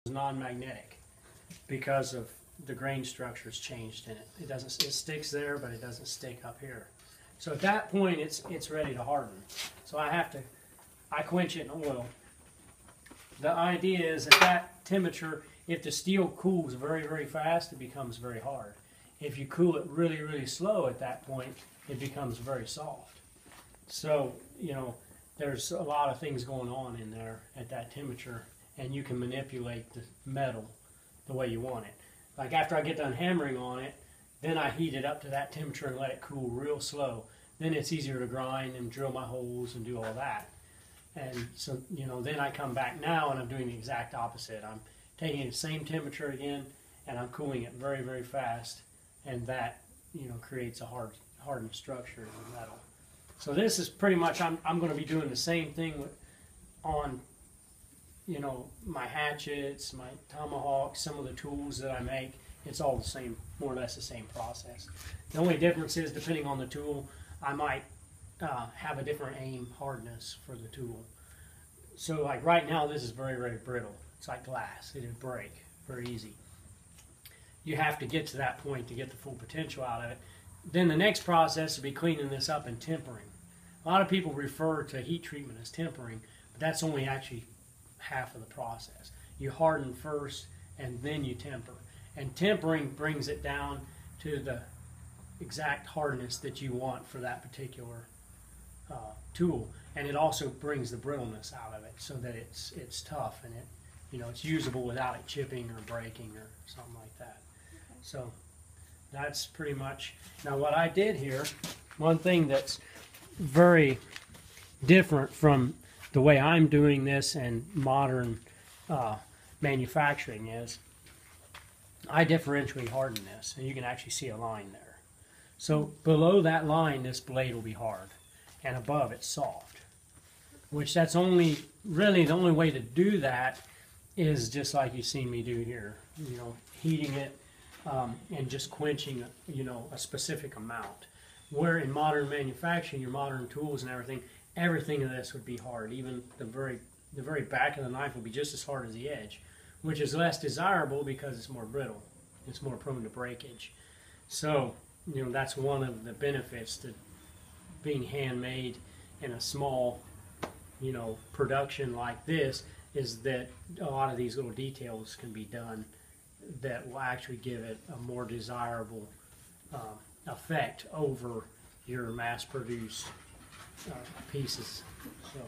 non-magnetic because of the grain structure's changed in it. It sticks there, but it doesn't stick up here. So at that point, it's ready to harden. So I quench it in oil. The idea is at that temperature, if the steel cools very, very fast, it becomes very hard. If you cool it really, really slow at that point, it becomes very soft. So, you know, there's a lot of things going on in there at that temperature, and you can manipulate the metal the way you want it. Like after I get done hammering on it, then I heat it up to that temperature and let it cool real slow. Then it's easier to grind and drill my holes and do all that. And so, you know, then I come back now and I'm doing the exact opposite. I'm taking the same temperature again and I'm cooling it very, very fast. And that, you know, creates a hardened structure in the metal. So this is pretty much, I'm going to be doing the same thing on, you know, my hatchets, my tomahawks, some of the tools that I make. It's all the same, more or less the same process. The only difference is, depending on the tool, I might have a different aim hardness for the tool. So like right now, this is very, very brittle. It's like glass. It would break very easy. You have to get to that point to get the full potential out of it. Then the next process would be cleaning this up and tempering. A lot of people refer to heat treatment as tempering, but that's only actually half of the process. You harden first and then you temper. And tempering brings it down to the exact hardness that you want for that particular tool. And it also brings the brittleness out of it so that it's tough and it's usable without it chipping or breaking or something like that. Okay. So that's pretty much. Now what I did here, one thing that's very different from the way I'm doing this and modern manufacturing is I differentially harden this, and you can actually see a line there. So below that line, this blade will be hard, and above it's soft. Which that's really the only way to do that is just like you see me do here. You know, heating it and just quenching, a specific amount. Where in modern manufacturing, your modern tools and everything of this would be hard. Even the very back of the knife would be just as hard as the edge, which is less desirable because it's more brittle. It's more prone to breakage. So, that's one of the benefits to being handmade in a small, production like this, is that a lot of these little details can be done that will actually give it a more desirable effect over your mass-produced pieces. So.